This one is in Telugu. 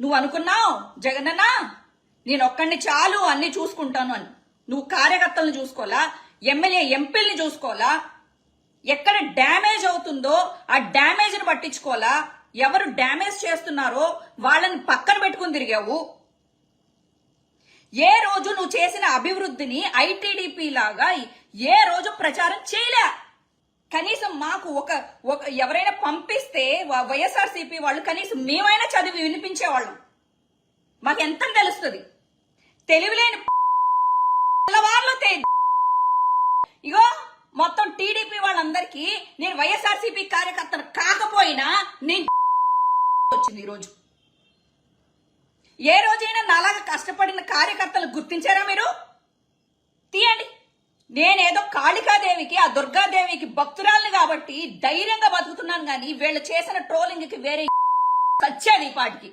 నువ్వు అనుకున్నావు జగనన్న నేను ఒక్కడిని చాలు అన్ని చూసుకుంటాను అని. నువ్వు కార్యకర్తలను చూసుకోవాలా, ఎమ్మెల్యే ఎంపీల్ని చూసుకోవాలా, ఎక్కడ డ్యామేజ్ అవుతుందో ఆ డ్యామేజ్ని పట్టించుకోవాలా, ఎవరు డ్యామేజ్ చేస్తున్నారో వాళ్ళని పక్కన పెట్టుకుని తిరిగావు. ఏ రోజు నువ్వు చేసిన అభివృద్ధిని ఐటీడీపీ లాగా ఏ రోజు ప్రచారం చేయలే. కనీసం మాకు ఒక ఎవరైనా పంపిస్తే వైఎస్ఆర్సీపీ వాళ్ళు కనీసం మేమైనా చదివి వినిపించేవాళ్ళం. మాకు ఎంత తెలుస్తుంది. తెలివిలేని వాళ్ళలో ఇగో మొత్తం టీడీపీ వాళ్ళందరికీ నేను వైఎస్ఆర్సీపీ కార్యకర్తను కాకపోయినా నేను వచ్చింది. ఈరోజు ఏ రోజైనా నాలాగా కష్టపడిన కార్యకర్తలు గుర్తించారా మీరు? తీయండి. నేనేదో కాళికాదేవికి ఆ దుర్గాదేవికి భక్తురాల్ని కాబట్టి ధైర్యంగా బతుకుతున్నాను, కానీ వీళ్ళు చేసిన ట్రోలింగ్కి వేరే సచ్చేది ఈ పాటికి.